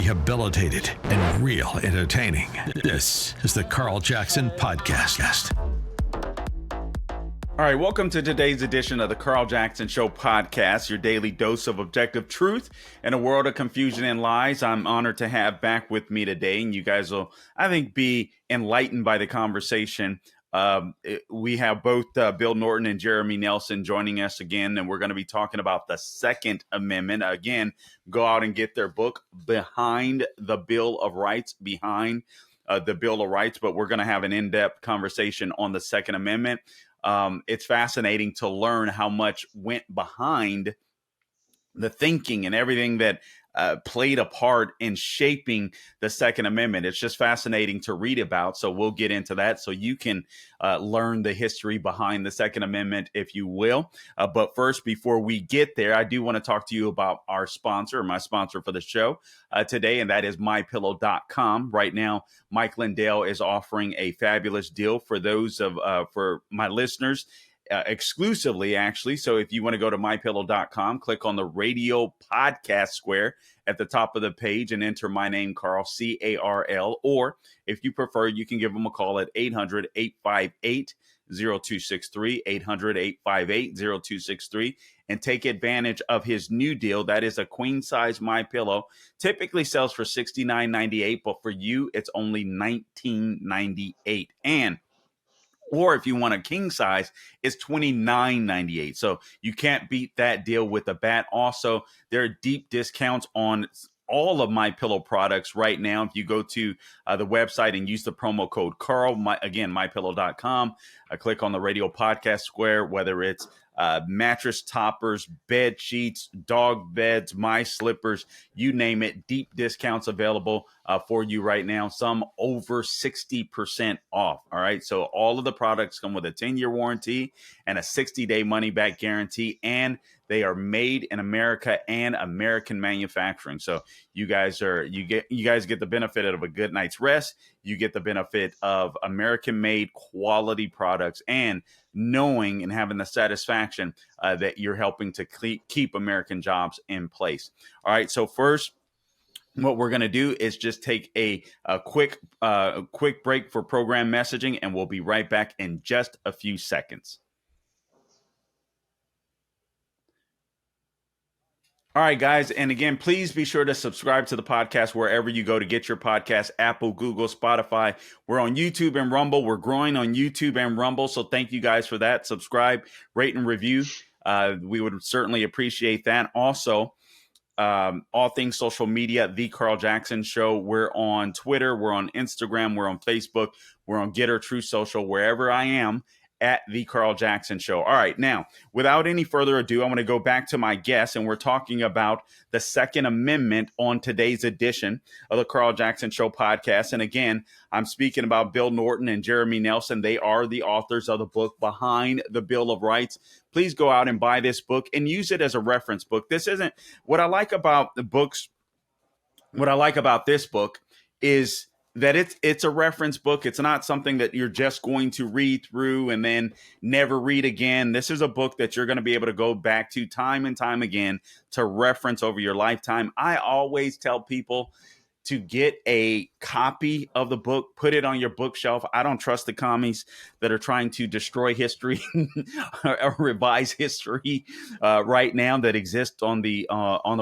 rehabilitated, and real entertaining. This is the Carl Jackson Podcast. All right, welcome to today's edition of the Carl Jackson Show podcast, your daily dose of objective truth in a world of confusion and lies. I'm honored to have back with me today, and you guys will, I think, be enlightened by the conversation. We have both Bill Norton and Jeremy Nelson joining us again, and we're going to be talking about the Second Amendment. Again, go out and get their book, Behind the Bill of Rights, Behind the Bill of Rights, but we're going to have an in-depth conversation on the Second Amendment. It's fascinating to learn how much went behind the thinking and everything that played a part in shaping the Second Amendment. It's just fascinating to read about. So we'll get into that so you can learn the history behind the Second Amendment, if you will. But first, before we get there, I do want to talk to you about our sponsor, my sponsor for the show today, and that is MyPillow.com. Right now, Mike Lindell is offering a fabulous deal for those for my listeners. Exclusively, actually. So if you want to go to mypillow.com, click on the radio podcast square at the top of the page and enter my name, Carl, C-A-R-L. Or if you prefer, you can give them a call at 800-858-0263, 800-858-0263, and take advantage of his new deal. That is a queen size My Pillow. Typically sells for $69.98, but for you, it's only $19.98. Or if you want a king size, it's $29.98. So you can't beat that deal with a bat. Also, there are deep discounts on all of My Pillow products right now. If you go to the website and use the promo code Carl, mypillow.com, click on the radio podcast square, whether it's mattress toppers, bed sheets, dog beds, my slippers, you name it. Deep discounts available for you right now. Some over 60% off. All right. So all of the products come with a 10-year warranty and a 60-day money-back guarantee, and they are made in America and American manufacturing. So you guys get the benefit of a good night's rest. You get the benefit of American-made quality products and knowing and having the satisfaction that you're helping to keep American jobs in place. All right. So first, what we're going to do is just take a quick break for program messaging, and we'll be right back in just a few seconds. All right, guys. And again, please be sure to subscribe to the podcast wherever you go to get your podcast, Apple, Google, Spotify. We're on YouTube and Rumble. We're growing on YouTube and Rumble. So thank you guys for that. Subscribe, rate, and review. We would certainly appreciate that. Also, all things social media, The Carl Jackson Show. We're on Twitter. We're on Instagram. We're on Facebook. We're on Getter, True Social, wherever I am, at The Carl Jackson Show. All right. Now, without any further ado, I want to go back to my guest, and we're talking about the Second Amendment on today's edition of the Carl Jackson Show podcast. And again, I'm speaking about Bill Norton and Jeremy Nelson. They are the authors of the book Behind the Bill of Rights. Please go out and buy this book and use it as a reference book. This isn't what I like about the books. What I like about this book is that it's a reference book. It's not something that you're just going to read through and then never read again. This is a book that you're going to be able to go back to time and time again to reference over your lifetime. I always tell people to get a copy of the book, put it on your bookshelf. I don't trust the commies that are trying to destroy history or revise history right now that exists on the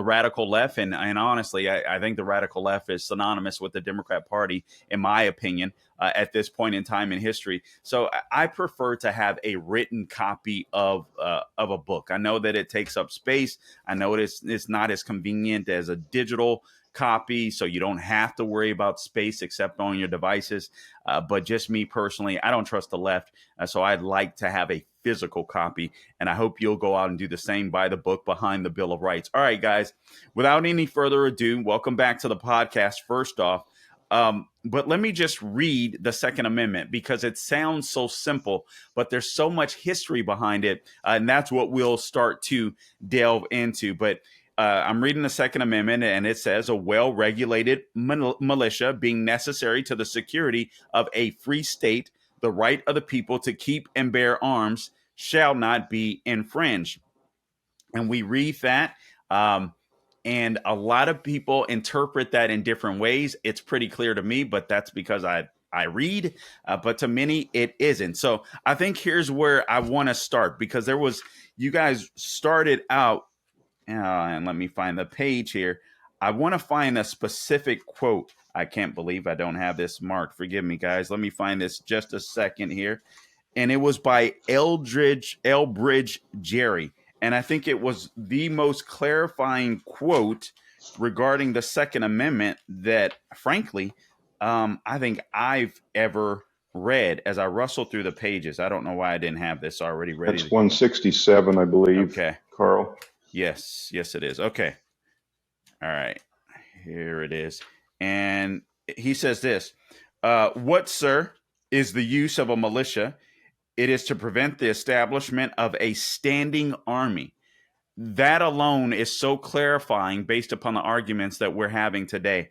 radical left. And honestly, I think the radical left is synonymous with the Democrat Party, in my opinion, at this point in time in history. So I prefer to have a written copy of a book. I know that it takes up space. I know it's not as convenient as a digital copy, so you don't have to worry about space except on your devices. But just me personally, I don't trust the left, so I'd like to have a physical copy, and I hope you'll go out and do the same. Buy the book Behind the Bill of Rights. All right, guys, without any further ado, welcome back to the podcast. First off, but let me just read the Second Amendment because it sounds so simple, but there's so much history behind it, and that's what we'll start to delve into. But I'm reading the Second Amendment, and it says a well-regulated militia being necessary to the security of a free state, the right of the people to keep and bear arms shall not be infringed. And we read that And a lot of people interpret that in different ways. It's pretty clear to me, but that's because I read, but to many it isn't. So I think here's where I want to start, because you guys started out, and let me find the page here. I want to find a specific quote. I can't believe I don't have this marked. Forgive me, guys. Let me find this just a second here. And it was by Elbridge Jerry. And I think it was the most clarifying quote regarding the Second Amendment that, frankly, I think I've ever read as I rustle through the pages. I don't know why I didn't have this already ready. That's 167, I believe. Okay. Carl. Yes, it is. Okay. All right. Here it is. And he says this, what, sir, is the use of a militia? It is to prevent the establishment of a standing army. That alone is so clarifying based upon the arguments that we're having today.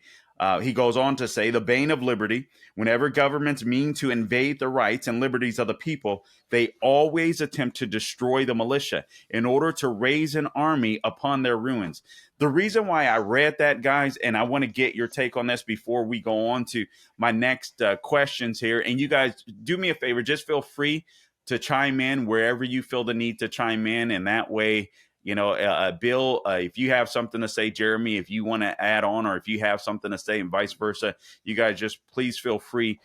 He goes on to say, the bane of liberty, whenever governments mean to invade the rights and liberties of the people, they always attempt to destroy the militia in order to raise an army upon their ruins. The reason why I read that, guys, and I want to get your take on this before we go on to my next questions here. And you guys, do me a favor, just feel free to chime in wherever you feel the need to chime in. And that way, Bill, if you have something to say, Jeremy, if you want to add on, or if you have something to say, and vice versa, you guys just please feel free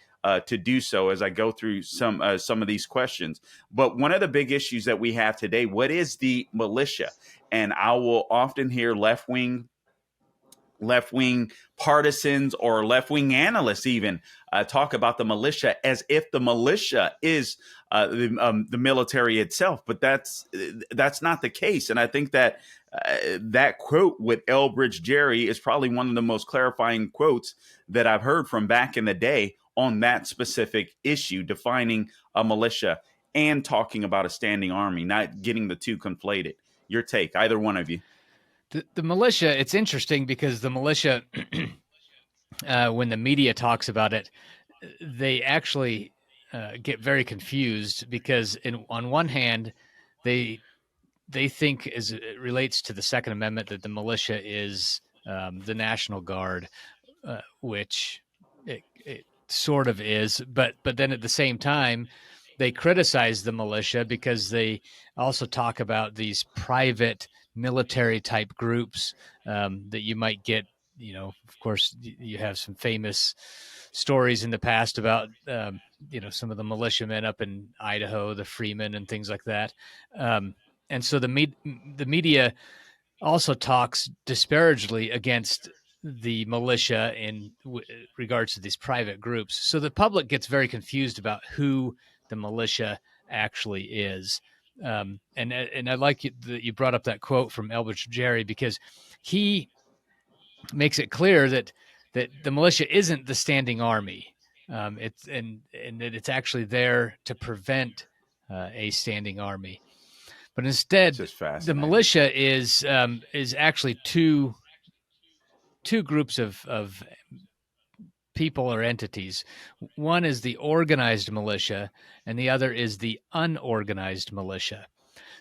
to do so as I go through some of these questions. But one of the big issues that we have today, what is the militia? And I will often hear left-wing partisans or left-wing analysts even talk about the militia as if the militia is the military itself, but that's not the case. And I think that that quote with Elbridge Jerry is probably one of the most clarifying quotes that I've heard from back in the day on that specific issue, defining a militia and talking about a standing army, not getting the two conflated. Your take, either one of you. The militia, it's interesting because the militia, when the media talks about it, they actually get very confused because on one hand, they think, as it relates to the Second Amendment, that the militia is the National Guard, which it sort of is, but then at the same time, they criticize the militia because they also talk about these private military type groups that you might get. Of course, you have some famous stories in the past about some of the militiamen up in Idaho, the Freemen and things like that. And so the media also talks disparagingly against the militia in regards to these private groups. So the public gets very confused about who the militia actually is. And I like that you brought up that quote from Elbridge Jerry, because he makes it clear that the militia isn't the standing army. It's and that it's actually there to prevent a standing army. But instead, the militia is actually two groups of people or entities. One is the organized militia, and the other is the unorganized militia.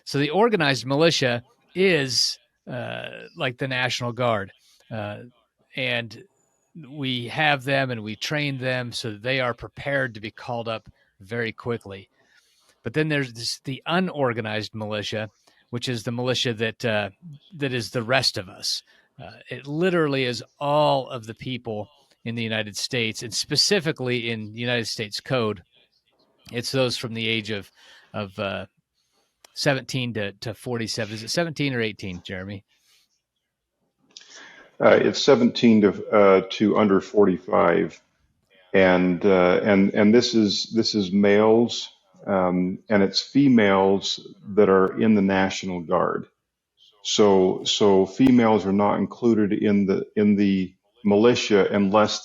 So the organized militia is like the National Guard, and we have them and we train them so that they are prepared to be called up very quickly. But then there's the unorganized militia, which is the militia that is the rest of us. It literally is all of the people in the United States, and specifically in the United States Code. It's those from the age of 17 to 47. Is it 17 or 18, Jeremy? It's 17 to under 45, and this is males, and it's females that are in the National Guard. So females are not included in the militia unless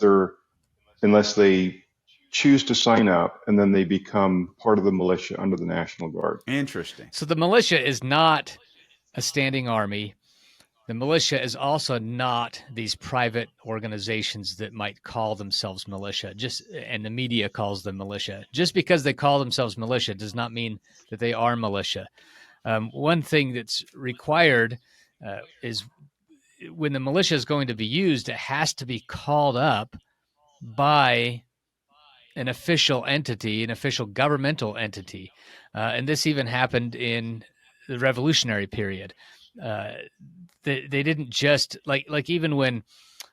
they choose to sign up, and then they become part of the militia under the National Guard. Interesting. So the militia is not a standing army. The militia is also not these private organizations that might call themselves militia, and the media calls them militia. Just because they call themselves militia does not mean that they are militia. One thing that's required is when the militia is going to be used, it has to be called up by an official entity, an official governmental entity. And this even happened in the Revolutionary period. They didn't just like even when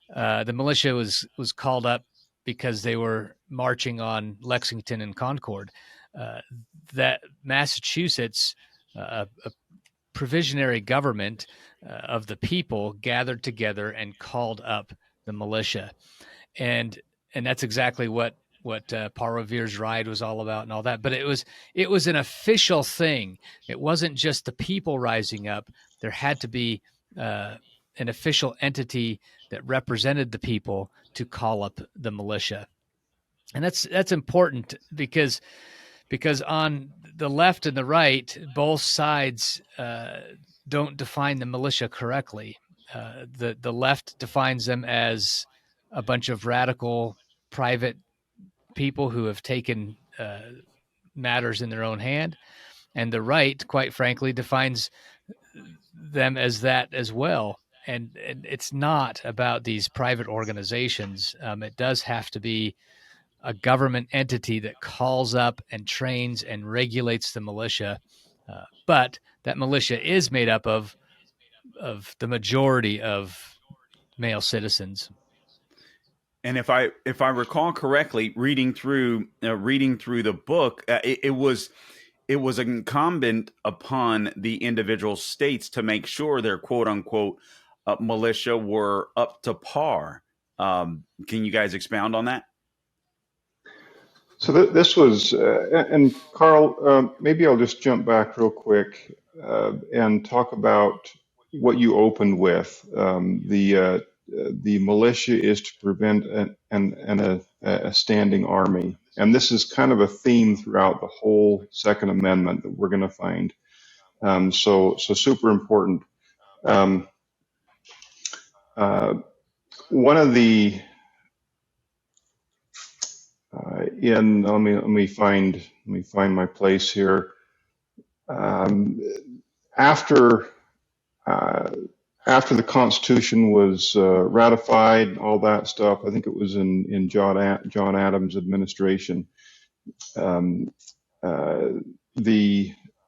the militia was called up because they were marching on Lexington and Concord. That Massachusetts, a provisionary government of the people, gathered together and called up the militia, and that's exactly what Paul Revere's ride was all about and all that. But it was an official thing. It wasn't just the people rising up. There had to be an official entity that represented the people to call up the militia. And that's important because on the left and the right, both sides don't define the militia correctly. The left defines them as a bunch of radical private people who have taken matters in their own hand, and the right, quite frankly, defines them as that as well. And it's not about these private organizations. It does have to be a government entity that calls up and trains and regulates the militia. But that militia is made up of the majority of male citizens. And if I recall correctly, reading through the book, it was incumbent upon the individual states to make sure their quote unquote militia were up to par. Can you guys expound on that? So this was, and Carl, maybe I'll just jump back real quick and talk about what you opened with. The militia is to prevent a standing army, and this is kind of a theme throughout the whole Second Amendment that we're going to find. So super important. One of the let me find my place here. After the Constitution was ratified, all that stuff, I think it was in John Adams' administration. The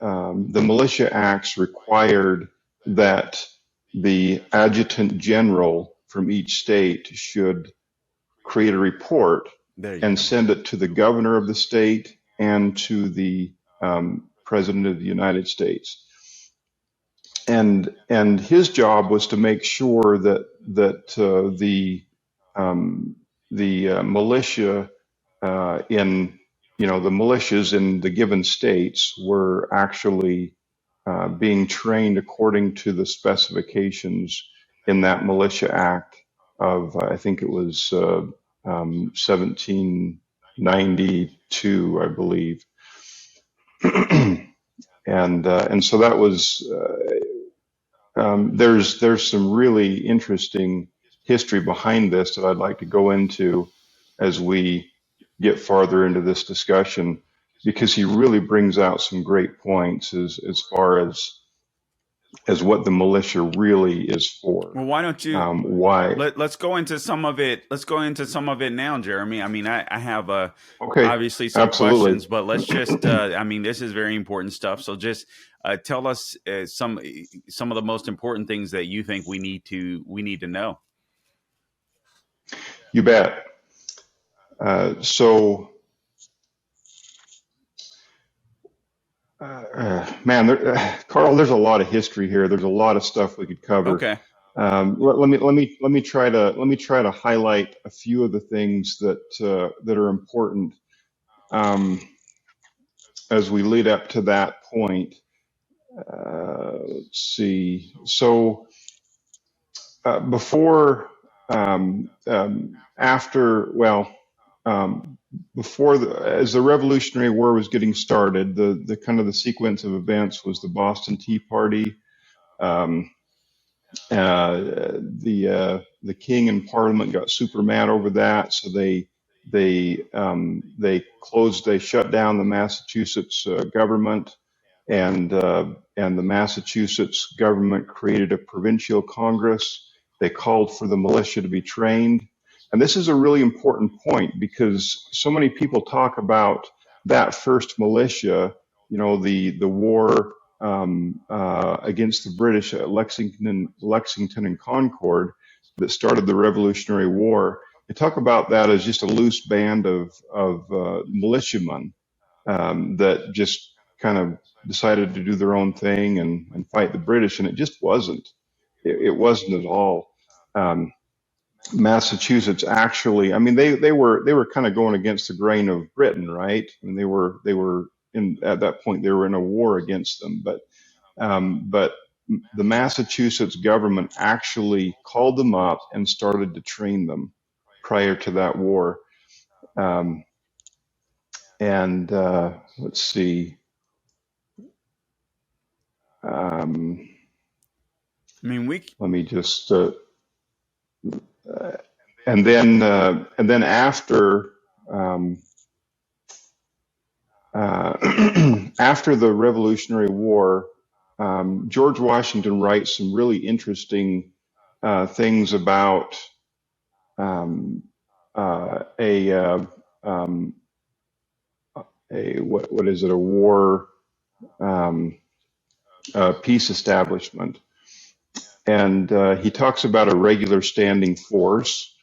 Militia Acts required that the adjutant general from each state should create a report and send it to the governor of the state and to the president of the United States. And his job was to make sure that the militia in the militias in the given states were actually being trained according to the specifications in that Militia Act of I think it was 1792, I believe. And so that was there's some really interesting history behind this that I'd like to go into as we get farther into this discussion, because he really brings out some great points as far as what the militia really is for. Well, why don't you? Why? Let's go into some of it. Let's go into some of it now, Jeremy. I mean, I have obviously some absolutely. questions, but let's just. I mean, this is very important stuff. So just tell us some of the most important things that you think we need to know. You bet. Carl, there's a lot of history here. There's a lot of stuff we could cover. Okay. Let me try to highlight a few of the things that are important as we lead up to that point. Let's see. So before as the Revolutionary War was getting started, the kind of the sequence of events was the Boston Tea Party. The king and Parliament got super mad over that, so they shut down the Massachusetts government, and the Massachusetts government created a provincial Congress, They called for the militia to be trained. And this is a really important point because so many people talk about that first militia, the war against the British at Lexington and Concord that started the Revolutionary War. They talk about that as just a loose band of militiamen that just kind of decided to do their own thing and fight the British, and it just wasn't. It wasn't at all. Um, Massachusetts actually, I mean, they were kind of going against the grain of Britain, right? And they were at that point they were in a war against them, but the Massachusetts government actually called them up and started to train them prior to that war. Um, and let's see. Um, I mean, Let me just and then after after the Revolutionary War, George Washington writes some really interesting things about um, a what is it, a war peace establishment, and he talks about a regular standing force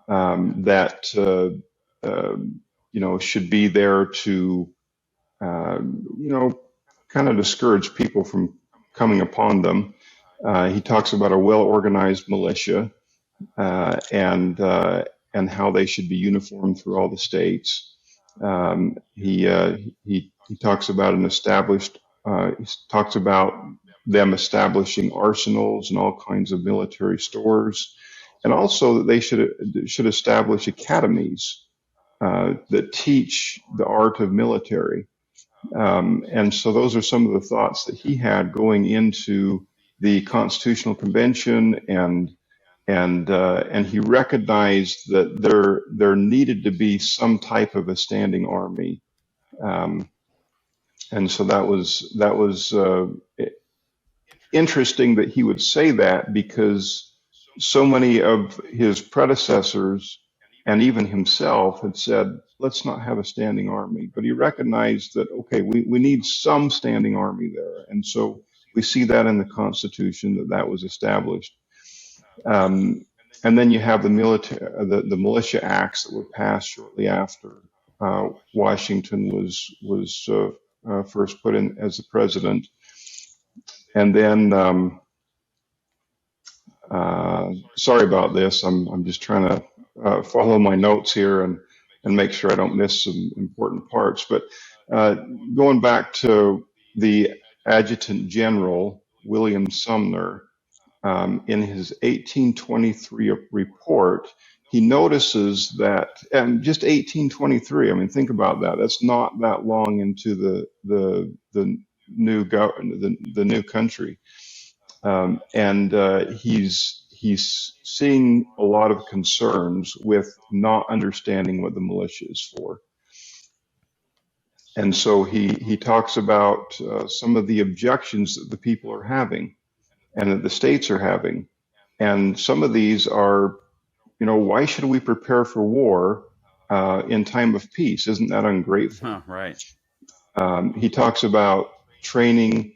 that should be there to kind of discourage people from coming upon them. He talks about a well-organized militia and how they should be uniform through all the states. He talks about he talks about them establishing arsenals and all kinds of military stores, and also that they should establish academies that teach the art of military. And so those are some of the thoughts that he had going into the Constitutional Convention, and he recognized that there needed to be some type of a standing army. Um, and so that was interesting that he would say that, because so many of his predecessors and even himself had said, let's not have a standing army. But he recognized that, okay, we need some standing army there. And so we see that in the Constitution that was established. And then you have the militia acts that were passed shortly after Washington was first put in as the president. And then, sorry about this. I'm just trying to follow my notes here and make sure I don't miss some important parts. But going back to the Adjutant General William Sumner, in his 1823 report, he notices that, and just 1823. I mean, think about that. That's not that long into the new country, and he's seeing a lot of concerns with not understanding what the militia is for. And so he talks about some of the objections that the people are having and that the states are having. And some of these are, why should we prepare for war in time of peace? Isn't that ungrateful? Right. He talks about training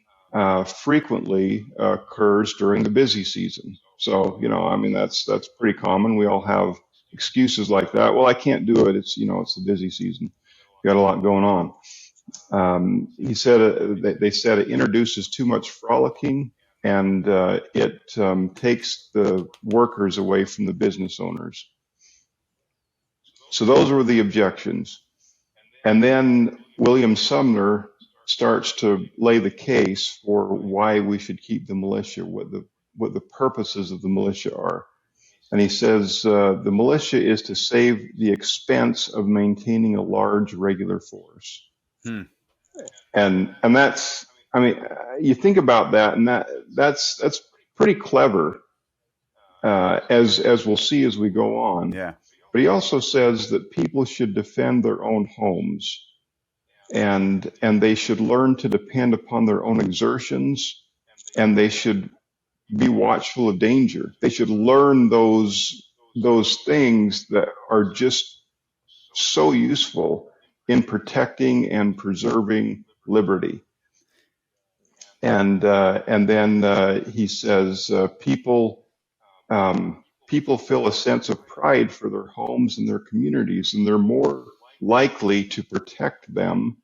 frequently occurs during the busy season. So, I mean, that's pretty common. We all have excuses like that. Well, I can't do it. It's the busy season. We got a lot going on. He said they said it introduces too much frolicking, and it takes the workers away from the business owners. So those were the objections. And then William Sumner starts to lay the case for why we should keep the militia, what the purposes of the militia are. And he says the militia is to save the expense of maintaining a large regular force. And that's, I mean, you think about that, and that's pretty clever, as we'll see as we go on. Yeah. But he also says that people should defend their own homes, and they should learn to depend upon their own exertions, and they should be watchful of danger. They should learn those things that are just so useful in protecting and preserving liberty. And then he says, people feel a sense of pride for their homes and their communities, and they're more likely to protect them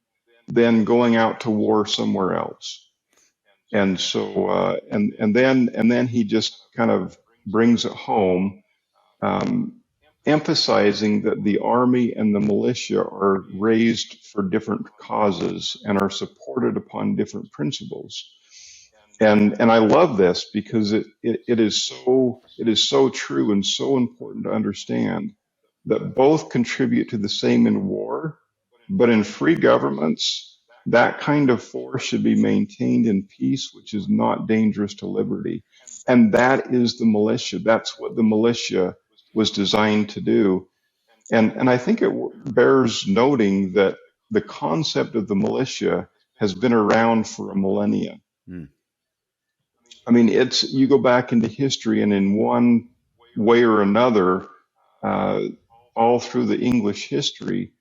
than going out to war somewhere else. And so, and then he just kind of brings it home, um, emphasizing that the army and the militia are raised for different causes and are supported upon different principles. And I love this because it is so true and so important to understand that both contribute to the same in war, but in free governments, that kind of force should be maintained in peace, which is not dangerous to liberty. And that is the militia. That's what the militia was designed to do. And I think it bears noting that the concept of the militia has been around for a millennia. Hmm. I mean, it's you go back into history, and in one way or another, uh, all through the English history,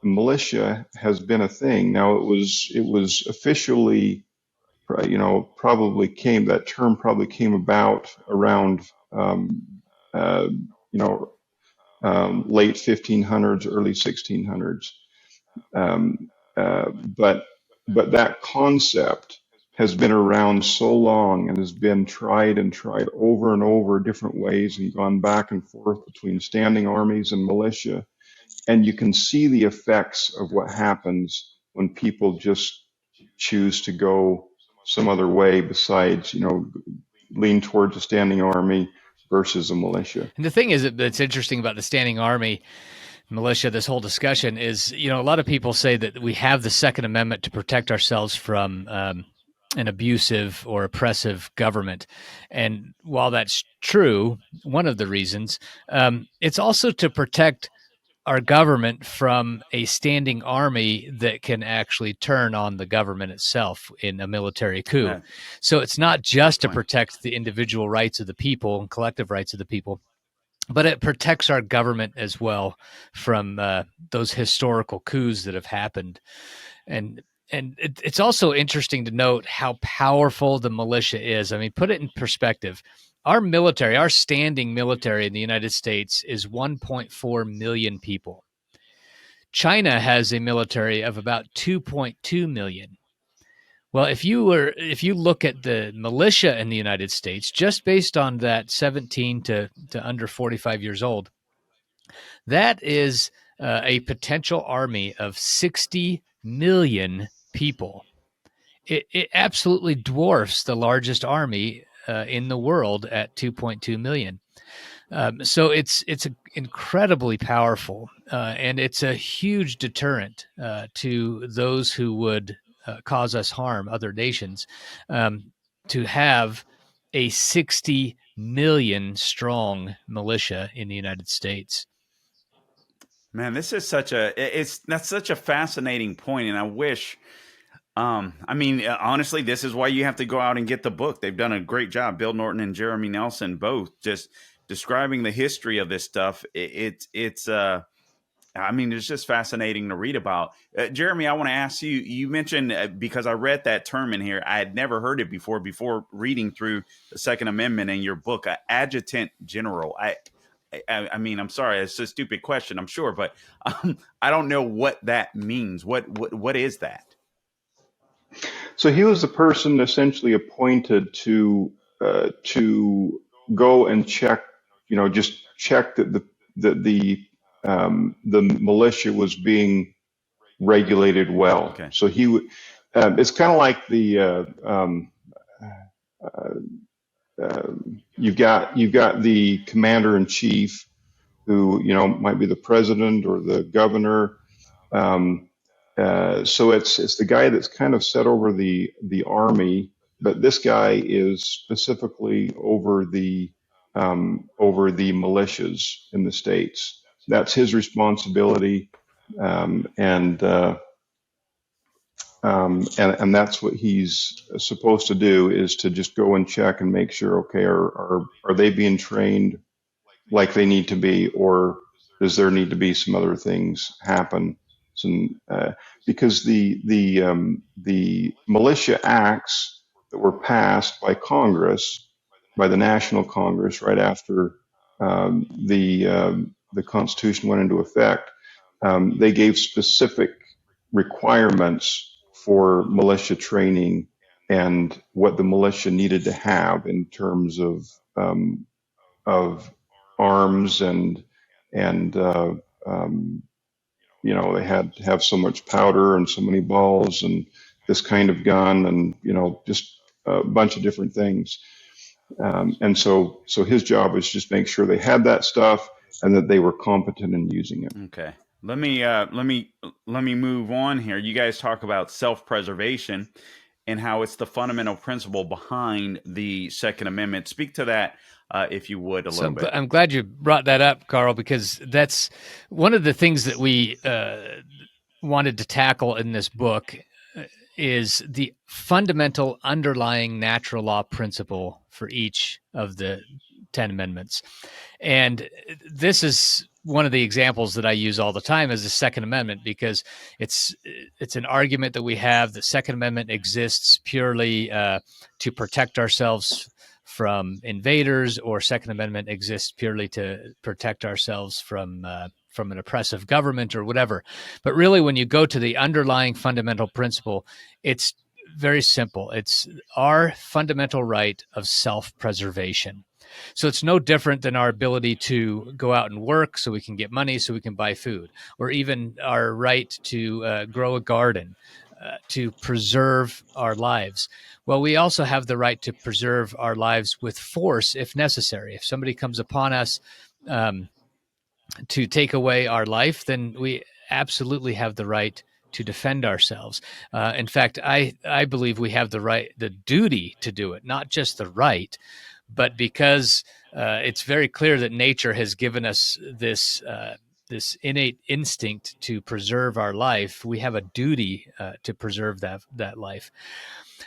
militia has been a thing. Now, it was officially, probably came that term probably came about around, uh, you know late 1500s, early 1600s. Um, but that concept has been around so long and has been tried and tried over and over different ways and gone back and forth between standing armies and militia. And you can see the effects of what happens when people just choose to go some other way besides, lean towards a standing army versus a militia. And the thing is that's interesting about the standing army militia, this whole discussion is, a lot of people say that we have the Second Amendment to protect ourselves from an abusive or oppressive government. And while that's true, one of the reasons, it's also to protect our government from a standing army that can actually turn on the government itself in a military coup. Yeah. So it's not just to Point. protect the individual rights of the people and collective rights of the people, but it protects our government as well from those historical coups that have happened. And it's also interesting to note how powerful the militia is. I mean, put it in perspective. Our military, our standing military in the United States is 1.4 million people. China has a military of about 2.2 million. Well, if you look at the militia in the United States, just based on that 17 to under 45 years old, that is a potential army of 60 million people. It absolutely dwarfs the largest army in the world at 2.2 million. So it's incredibly powerful, and it's a huge deterrent to those who would cause us harm, other nations, to have a 60 million strong militia in the United States. Man, this is that's such a fascinating point, and I wish. I mean, honestly, this is why you have to go out and get the book. They've done a great job. Bill Norton and Jeremy Nelson both just describing the history of this stuff. I mean, it's just fascinating to read about. Jeremy, I want to ask you. You mentioned because I read that term in here, I had never heard it before reading through the Second Amendment in your book, adjutant general. I mean, I'm sorry, it's a stupid question, I'm sure, but I don't know what that means. What is that? So he was the person essentially appointed to go and check, just check that the militia was being regulated well. Okay. So he would. It's kind of like you've got the commander in chief, who might be the president or the governor. So it's the guy that's kind of set over the army, but this guy is specifically over the militias in the states. That's his responsibility, and And that's what he's supposed to do, is to just go and check and make sure, okay, are they being trained like they need to be, or does there need to be some other things happen? Some, because the militia acts that were passed by Congress, by the National Congress, right after the Constitution went into effect, they gave specific requirements for militia training and what the militia needed to have in terms of arms and they had to have so much powder and so many balls and this kind of gun and just a bunch of different things. And so his job was just make sure they had that stuff and that they were competent in using it. Okay. Let me move on here. You guys talk about self-preservation and how it's the fundamental principle behind the Second Amendment. Speak to that, if you would, a little bit. I'm glad you brought that up, Carl, because that's one of the things that we wanted to tackle in this book is the fundamental underlying natural law principle for each of the 10 amendments. And this is one of the examples that I use all the time as the Second Amendment, because it's an argument that we have. The Second Amendment exists purely to protect ourselves from invaders, or Second Amendment exists purely to protect ourselves from an oppressive government or whatever. But really, when you go to the underlying fundamental principle, it's very simple. It's our fundamental right of self-preservation. So it's no different than our ability to go out and work so we can get money, so we can buy food, or even our right to grow a garden, to preserve our lives. Well, we also have the right to preserve our lives with force if necessary. If somebody comes upon us to take away our life, then we absolutely have the right to defend ourselves. In fact, I believe we have the duty to do it, not just the right, but because it's very clear that nature has given us this innate instinct to preserve our life. We have a duty to preserve that life.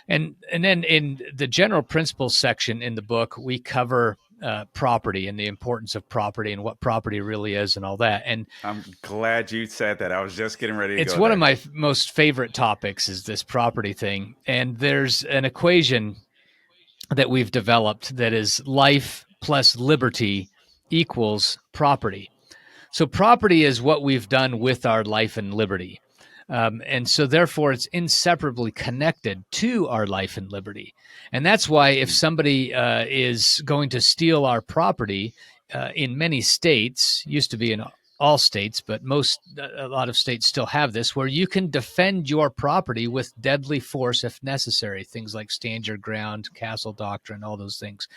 And then in the general principles section in the book, we cover property and the importance of property and what property really is and all that. And I'm glad you said that. I was just getting ready to it's go one there. of my most favorite topics, is this property thing. And there's an equation that we've developed that is life plus liberty equals property. So property is what we've done with our life and liberty. And so therefore it's inseparably connected to our life and liberty. And that's why if somebody is going to steal our property, in many states, used to be in all states, but a lot of states still have this, where you can defend your property with deadly force if necessary. Things like stand your ground, castle doctrine, all those things.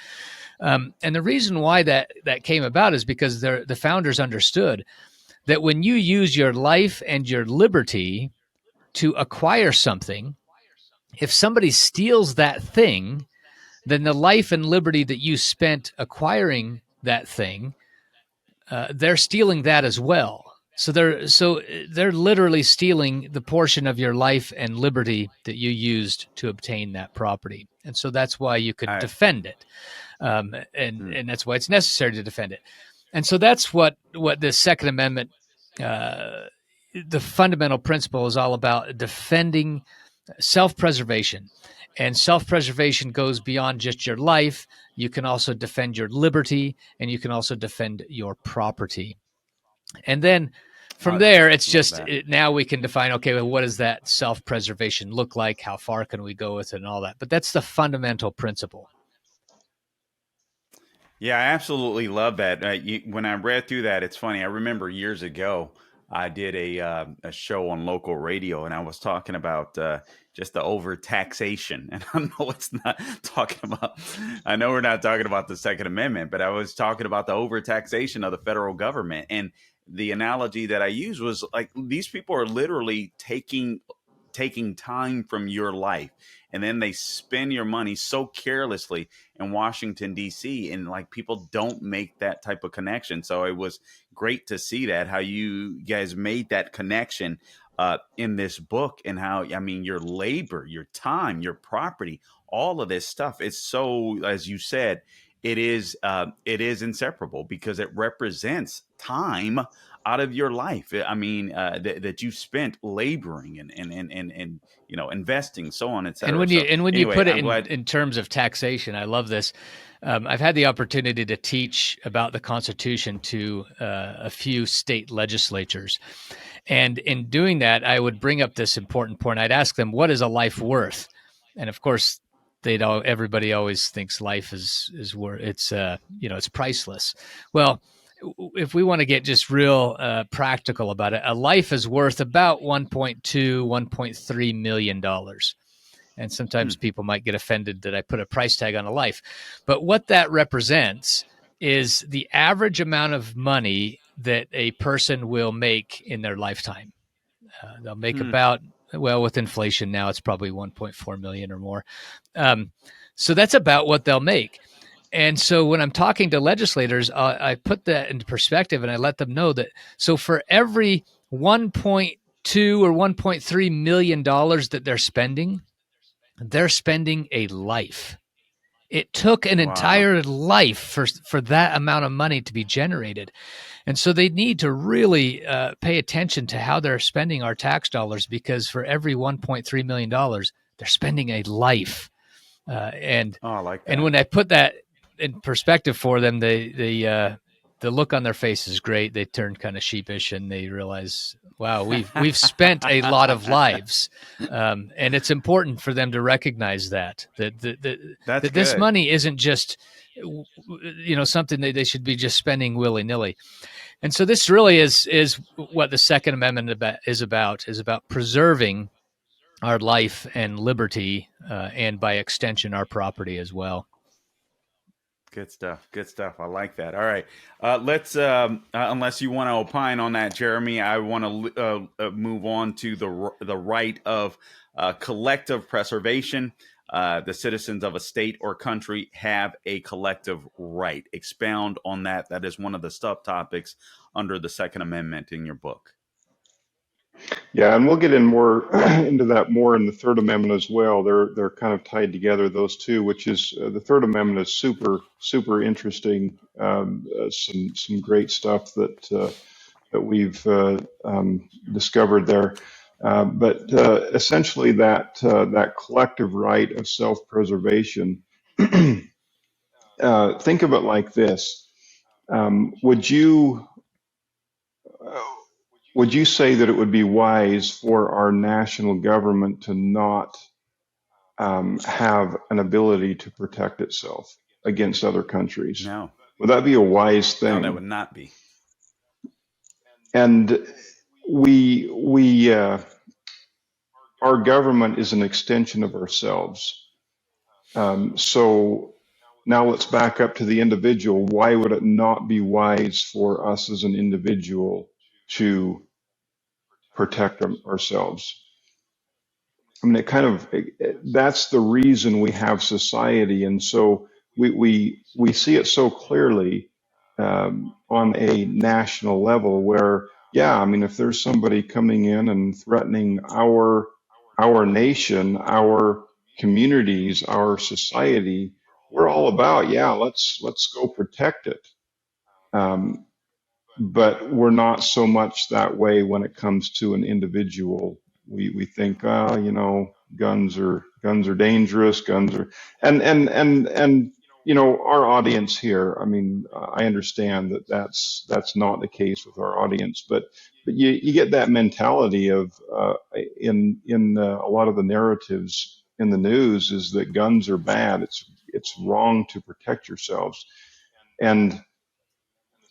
And the reason why that came about is because the founders understood that when you use your life and your liberty to acquire something, if somebody steals that thing, then the life and liberty that you spent acquiring that thing, they're stealing that as well. So they're literally stealing the portion of your life and liberty that you used to obtain that property. And so that's why you could defend it. And that's why it's necessary to defend it. And so that's what the Second Amendment, the fundamental principle, is all about: defending self-preservation. And self-preservation goes beyond just your life. You can also defend your liberty, and you can also defend your property. And then from there, it's just now we can define, okay, well, what does that self-preservation look like? How far can we go with it and all that? But that's the fundamental principle. Yeah, I absolutely love that. When I read through that, it's funny. I remember years ago, I did a show on local radio, and I was talking about just the overtaxation. And I know it's not talking about. I know we're not talking about the Second Amendment, but I was talking about the overtaxation of the federal government. And the analogy that I used was like, these people are literally taking taking time from your life, and then they spend your money so carelessly in Washington D.C., and like people don't make that type of connection. So it was great to see that how you guys made that connection in this book, and how, I mean, your labor, your time, your property, all of this stuff is so, as you said, it is inseparable because it represents time out of your life. I mean, that you spent laboring and investing, so on, And etc. when you So anyway, put it I'm glad. in terms of taxation, I love this. I've had the opportunity to teach about the Constitution to a few state legislatures, and in doing that, I would bring up this important point. I'd ask them, "What is a life worth?" And of course, everybody always thinks life is worth, it's it's priceless. Well, if we want to get just real practical about it, a life is worth about 1.2, 1.3 million dollars. And sometimes Hmm, people might get offended that I put a price tag on a life. But what that represents is the average amount of money that a person will make in their lifetime. They'll make hmm. about, well, with inflation now, it's probably 1.4 million or more. Um, so that's about what they'll make. And so when I'm talking to legislators, I put that into perspective and I let them know that, so for every 1.2 or 1.3 million dollars that they're spending a life. It took an Wow. entire life for that amount of money to be generated. And so they need to really pay attention to how they're spending our tax dollars, because for every $1.3 million, they're spending a life. And Oh, I like and that. when I put that in perspective for them, the look on their face is great. They turn kind of sheepish and they realize, wow, we've spent a lot of lives, and it's important for them to recognize That's that this good. money isn't just something that they should be just spending willy nilly. And so this really is what the Second Amendment is about preserving our life and liberty, and by extension, our property as well. Good stuff. Good stuff. I like that. All right. Let's, unless you want to opine on that, Jeremy, I want to move on to the right of collective preservation. The citizens of a state or country have a collective right. Expound on that. That is one of the subtopics under the Second Amendment in your book. Yeah, and we'll get in more into that more in the Third Amendment as well. They're kind of tied together, those two, which is the Third Amendment is super interesting. Some great stuff that we've discovered there. But essentially, that collective right of self-preservation. Think of it like this: would you say that it would be wise for our national government to not have an ability to protect itself against other countries? No, Would that be a wise no, that would thing? not be. And we our government is an extension of ourselves. So now let's back up to the individual. Why would it not be wise for us as an individual to protect ourselves? I mean, that's the reason we have society, and so we see it so clearly on a national level. Where, yeah, I mean, if there's somebody coming in and threatening our nation, our communities, our society, we're all about, yeah, let's go protect it. Um, but we're not so much that way when it comes to an individual. We think, guns are dangerous. Guns are, and our audience here. I mean, I understand that that's not the case with our audience, but you get that mentality of in a lot of the narratives in the news is that guns are bad. It's wrong to protect yourselves,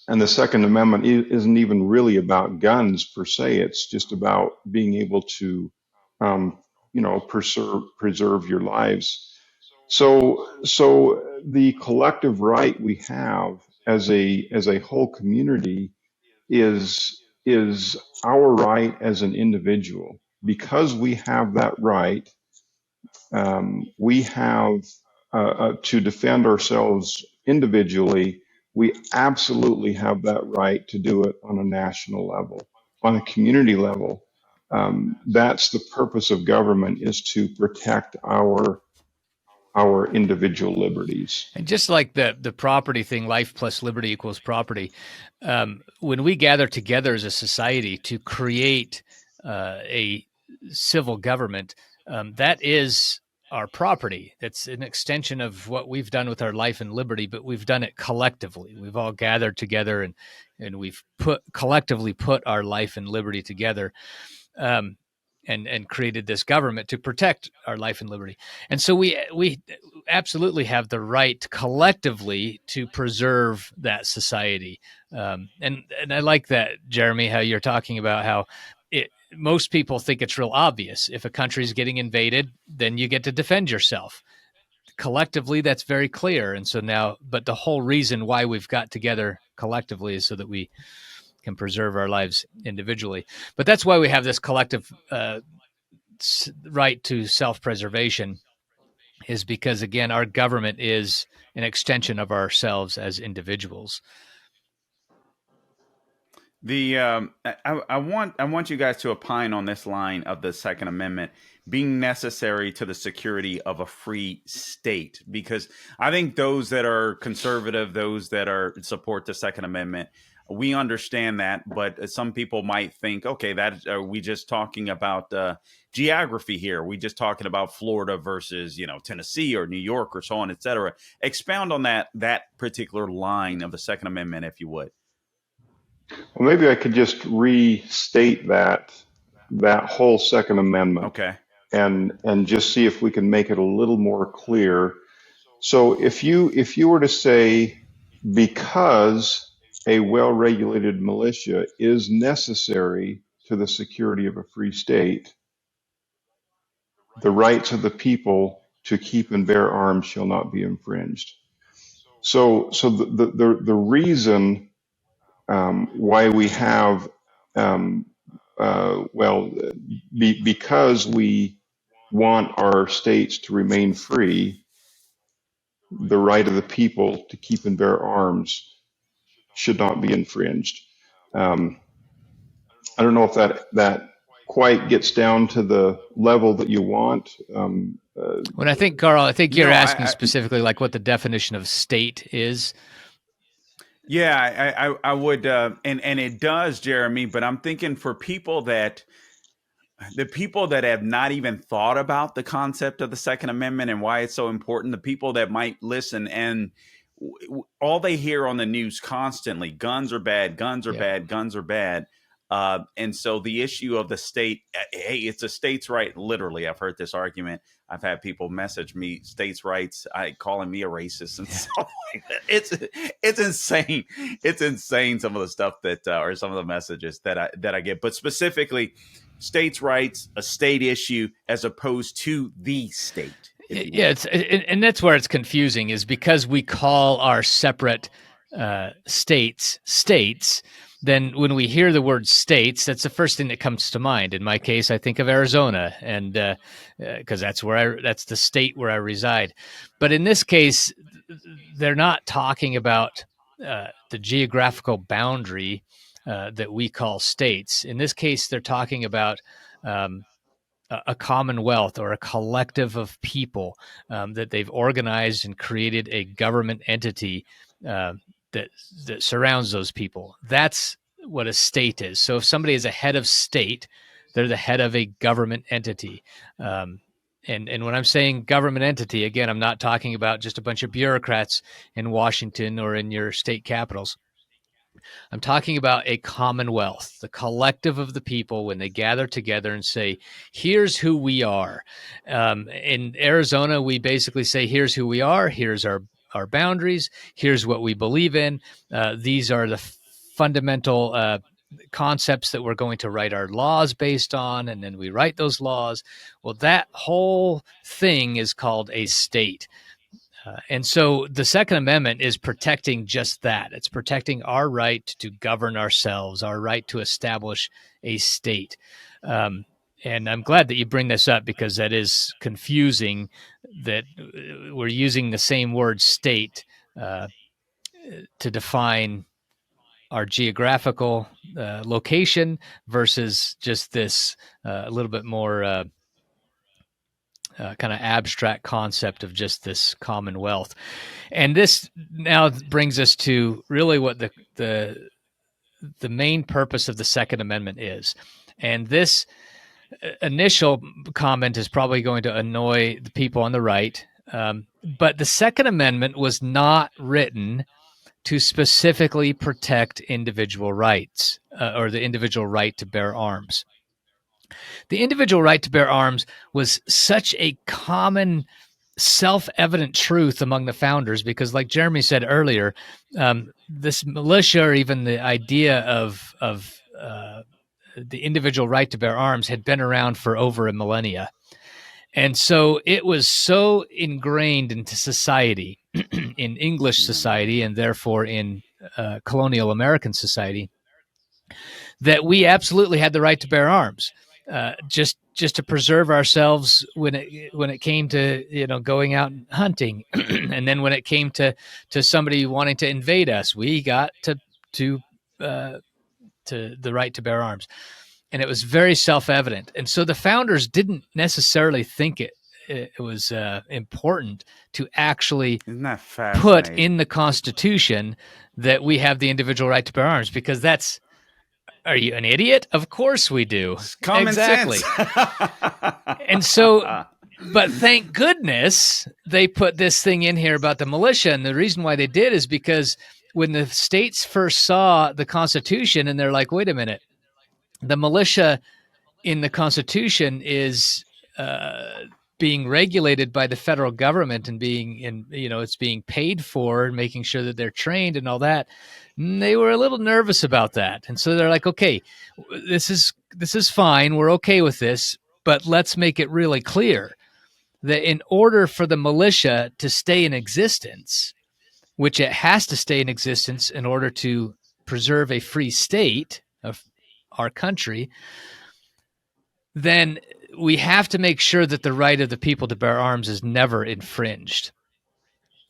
and the Second Amendment isn't even really about guns per se. It's just about being able to, preserve your lives. So the collective right we have as a whole community is our right as an individual. because we have that right, we have to defend ourselves individually. We absolutely have that right to do it on a national level, on a community level. That's the purpose of government, is to protect our individual liberties. And just like the property thing, life plus liberty equals property. When we gather together as a society to create a civil government, that is our property. That's an extension of what we've done with our life and liberty, but we've done it collectively. We've all gathered together and we've collectively put our life and liberty together. And created this government to protect our life and liberty. And so we absolutely have the right collectively to preserve that society. And I like that, Jeremy, how you're talking about how most people think it's real obvious. If a country's getting invaded, then you get to defend yourself. Collectively, that's very clear. And so now, but the whole reason why we've got together collectively is so that we can preserve our lives individually. But that's why we have this collective right to self-preservation, is because, again, our government is an extension of ourselves as individuals. I want you guys to opine on this line of the Second Amendment being necessary to the security of a free state, because I think those that are conservative, those that are support the Second Amendment, we understand that, but some people might think, okay, that are we just talking about geography here? Are we just talking about Florida versus Tennessee or New York or so on, etc. Expound on that particular line of the Second Amendment, if you would. Well, maybe I could just restate that whole Second Amendment, Okay. and just see if we can make it a little more clear. So if you were to say, because a well-regulated militia is necessary to the security of a free state, the rights of the people to keep and bear arms shall not be infringed. So the reason why we have because we want our states to remain free, the right of the people to keep and bear arms should not be infringed. I don't know if that quite gets down to the level that you want. When I think, Carl, I think you're asking specifically like what the definition of state is. Yeah, I would, and it does, Jeremy. But I'm thinking for the people that have not even thought about the concept of the Second Amendment and why it's so important, the people that might listen and all they hear on the news constantly, guns are bad, guns are bad, guns are bad. And so the issue of the state, hey, it's a states' right. Literally, I've heard this argument. I've had people message me states' rights, calling me a racist and stuff like that. It's insane. It's insane, some of the stuff that or some of the messages that I get. But specifically, states' rights, a state issue, as opposed to the state. Yeah, and that's where it's confusing, is because we call our separate states. Then when we hear the word states, that's the first thing that comes to mind. In my case, I think of Arizona, and because that's the state where I reside. But in this case, they're not talking about the geographical boundary that we call states. In this case, they're talking about a commonwealth or a collective of people that they've organized and created a government entity that surrounds those people. That's what a state is. So if somebody is a head of state, they're the head of a government entity. And when I'm saying government entity, again, I'm not talking about just a bunch of bureaucrats in Washington or in your state capitals. I'm talking about a commonwealth, the collective of the people when they gather together and say, here's who we are. In Arizona, we basically say, here's who we are. Here's our boundaries. Here's what we believe in. These are the fundamental concepts that we're going to write our laws based on, and then we write those laws. Well, that whole thing is called a state. And so the Second Amendment is protecting just that. It's protecting our right to govern ourselves, our right to establish a state. And I'm glad that you bring this up because that is confusing that we're using the same word state to define our geographical location versus just this a little bit more kind of abstract concept of just this commonwealth. And this now brings us to really what the main purpose of the Second Amendment is. And this initial comment is probably going to annoy the people on the right. But the Second Amendment was not written to specifically protect individual rights or the individual right to bear arms. The individual right to bear arms was such a common, self-evident truth among the founders because, like Jeremy said earlier, this militia or even the idea of the individual right to bear arms had been around for over a millennia. And so it was so ingrained into society, in English society, and therefore in colonial American society, that we absolutely had the right to bear arms, just to preserve ourselves when it came to going out and hunting, and then when it came to somebody wanting to invade us, we got to the right to bear arms. And it was very self-evident. And so the founders didn't necessarily think it was important to actually put in the Constitution that we have the individual right to bear arms, because that's, are you an idiot? Of course we do. It's common sense. And so, but thank goodness they put this thing in here about the militia. And the reason why they did is because when the states first saw the Constitution and they're like, wait a minute, the militia in the Constitution is being regulated by the federal government and it's being paid for and making sure that they're trained and all that. And they were a little nervous about that. And so they're like, okay, this is fine. We're okay with this, but let's make it really clear that in order for the militia to stay in existence, which it has to stay in existence in order to preserve a free state of our country, then we have to make sure that the right of the people to bear arms is never infringed.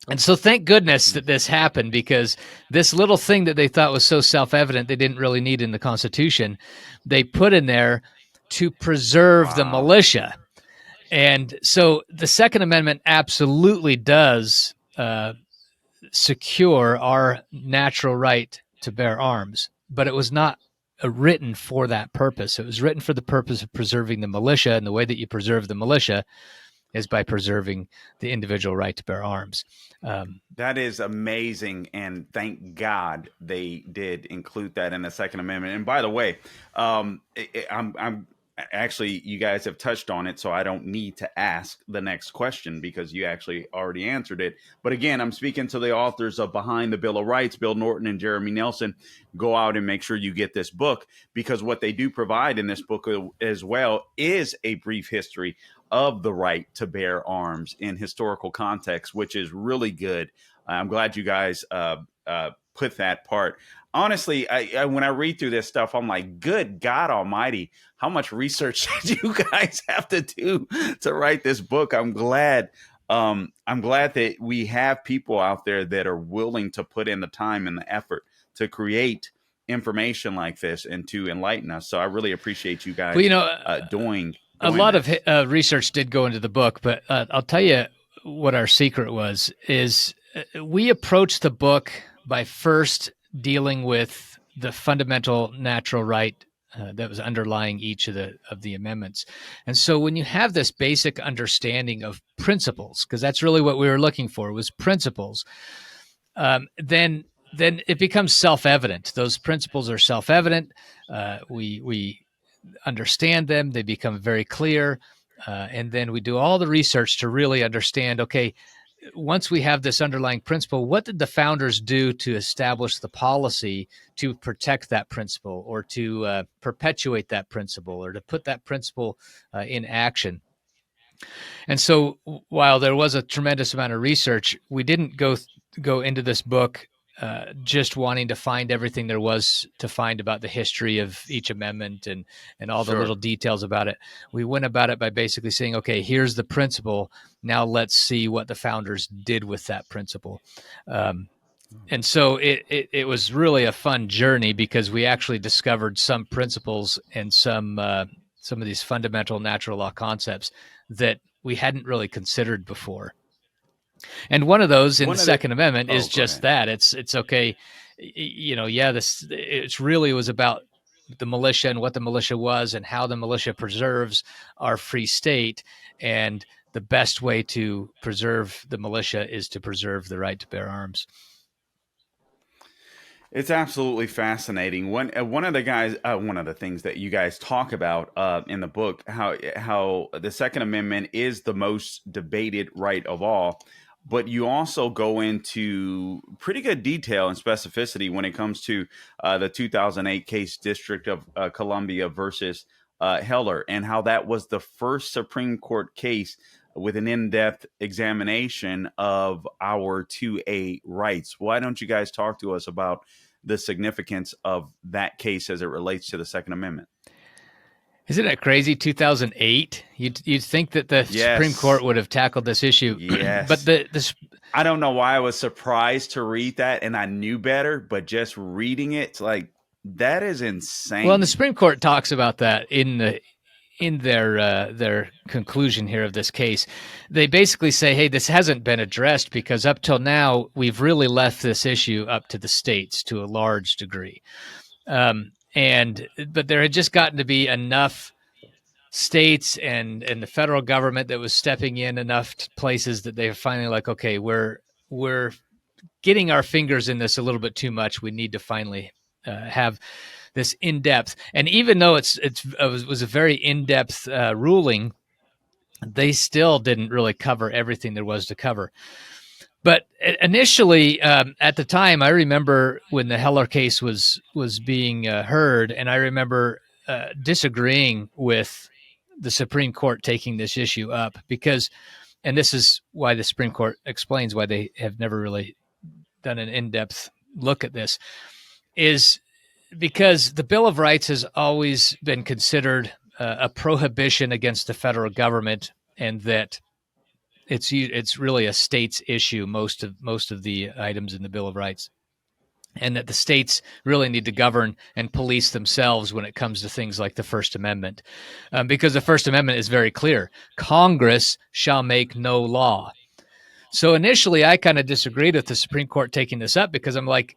And so thank goodness that this happened, because this little thing that they thought was so self-evident they didn't really need in the Constitution, they put in there to preserve the militia. And so the Second Amendment absolutely does secure our natural right to bear arms, but it was not written for that purpose. It was written for the purpose of preserving the militia, and the way that you preserve the militia is by preserving the individual right to bear arms. That is amazing, and thank God they did include that in the Second Amendment. And by the way, I'm actually, you guys have touched on it, so I don't need to ask the next question because you actually already answered it. But again, I'm speaking to the authors of Behind the Bill of Rights, Bill Norton and Jeremy Nelson. Go out and make sure you get this book, because what they do provide in this book as well is a brief history of the right to bear arms in historical context, which is really good. I'm glad you guys put that part. Honestly, when I read through this stuff, I'm like, good God Almighty, how much research did you guys have to do to write this book? I'm glad that we have people out there that are willing to put in the time and the effort to create information like this and to enlighten us. So I really appreciate you guys doing a lot of research did go into the book, but I'll tell you what our secret was, is we approached the book by first dealing with the fundamental natural right that was underlying each of the amendments. And so when you have this basic understanding of principles, because that's really what we were looking for, was principles, then it becomes self-evident. Those principles are self-evident. We understand them. They become very clear. And then we do all the research to really understand, okay, once we have this underlying principle, what did the founders do to establish the policy to protect that principle, or to perpetuate that principle, or to put that principle in action? And so while there was a tremendous amount of research, we didn't go into this book just wanting to find everything there was to find about the history of each amendment and all the Sure. little details about it. We went about it by basically saying, okay, here's the principle. Now let's see what the founders did with that principle. And so it was really a fun journey because we actually discovered some principles and some of these fundamental natural law concepts that we hadn't really considered before. And one of those in the Second Amendment is just that. It's okay, this it's really was about the militia and what the militia was and how the militia preserves our free state. And the best way to preserve the militia is to preserve the right to bear arms. It's absolutely fascinating. One of the things that you guys talk about in the book, how the Second Amendment is the most debated right of all, but you also go into pretty good detail and specificity when it comes to the 2008 case, District of Columbia versus Heller, and how that was the first Supreme Court case with an in-depth examination of our 2A rights. Why don't you guys talk to us about the significance of that case as it relates to the Second Amendment? Isn't that crazy? 2008. You'd think that the Supreme Court would have tackled this issue. Yes, but I don't know why I was surprised to read that, and I knew better, but just reading it, it's like, that is insane. Well, and the Supreme Court talks about that in their conclusion here of this case. They basically say, hey, this hasn't been addressed because up till now we've really left this issue up to the states to a large degree, but there had just gotten to be enough states and the federal government that was stepping in enough places that they were finally like, okay, we're getting our fingers in this a little bit too much. We need to finally have this in depth. And even though it was a very in depth ruling, they still didn't really cover everything there was to cover. But initially, at the time, I remember when the Heller case was being heard, and I remember disagreeing with the Supreme Court taking this issue up because, and this is why the Supreme Court explains why they have never really done an in-depth look at this, is because the Bill of Rights has always been considered a prohibition against the federal government, and that it's really a state's issue, most of the items in the Bill of Rights, and that the states really need to govern and police themselves when it comes to things like the First Amendment, because the First Amendment is very clear: Congress shall make no law. So initially, I kind of disagreed with the Supreme Court taking this up because I'm like,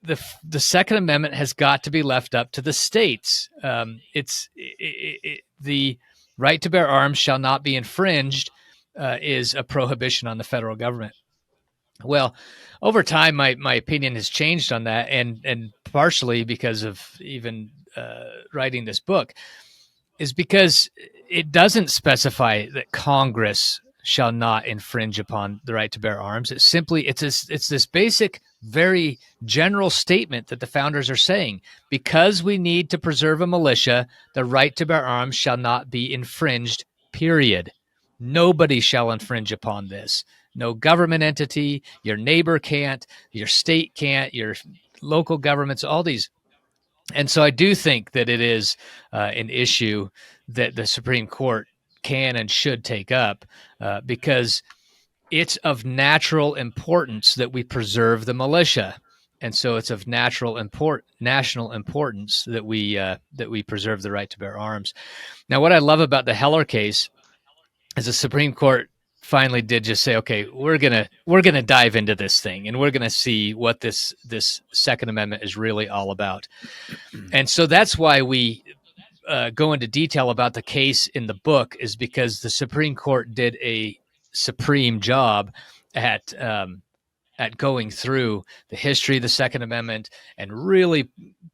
the Second Amendment has got to be left up to the states. The right to bear arms shall not be infringed is a prohibition on the federal government. Well, over time, my opinion has changed on that, and partially because of even writing this book, is because it doesn't specify that Congress shall not infringe upon the right to bear arms. It's this basic, very general statement that the founders are saying: because we need to preserve a militia, the right to bear arms shall not be infringed, period. Nobody shall infringe upon this. No government entity, your neighbor can't, your state can't, your local governments, all these. And so I do think that it is an issue that the Supreme Court can and should take up because it's of natural importance that we preserve the militia. And so it's of national importance that we preserve the right to bear arms. Now, what I love about the Heller case is the Supreme Court finally did just say, okay, we're gonna dive into this thing, and we're gonna see what this Second Amendment is really all about. And so that's why we go into detail about the case in the book, is because the Supreme Court did a supreme job at going through the history of the Second Amendment and really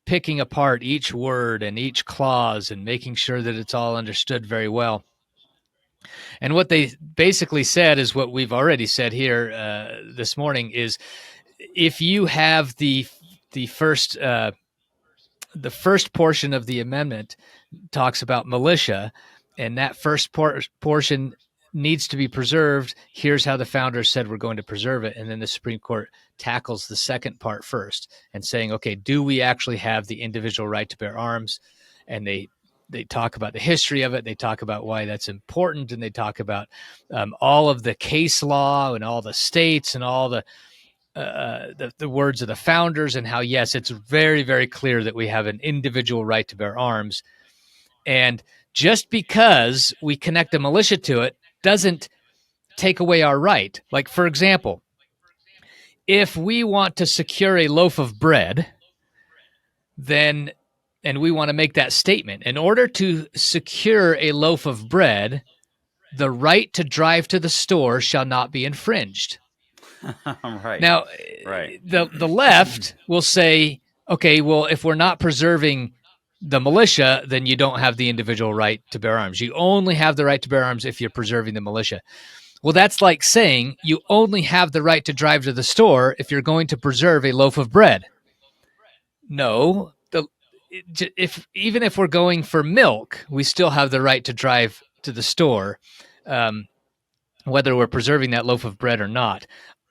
picking apart each word and each clause and making sure that it's all understood very well. And what they basically said is what we've already said here this morning: is if you have the first portion of the amendment talks about militia, and that first portion needs to be preserved. Here's how the founders said we're going to preserve it. And then the Supreme Court tackles the second part first and saying, okay, do we actually have the individual right to bear arms? And they talk about the history of it. They talk about why that's important. And they talk about all of the case law and all the states and all the words of the founders, and how, yes, it's very, very clear that we have an individual right to bear arms. And just because we connect a militia to it doesn't take away our right. Like, for example, if we want to secure a loaf of bread, then, and we want to make that statement, in order to secure a loaf of bread, the right to drive to the store shall not be infringed. Right. Now, Right. the left will say, okay, well, if we're not preserving the militia, then you don't have the individual right to bear arms. You only have the right to bear arms if you're preserving the militia. Well, that's like saying you only have the right to drive to the store if you're going to preserve a loaf of bread. No, even if we're going for milk, we still have the right to drive to the store, whether we're preserving that loaf of bread or not.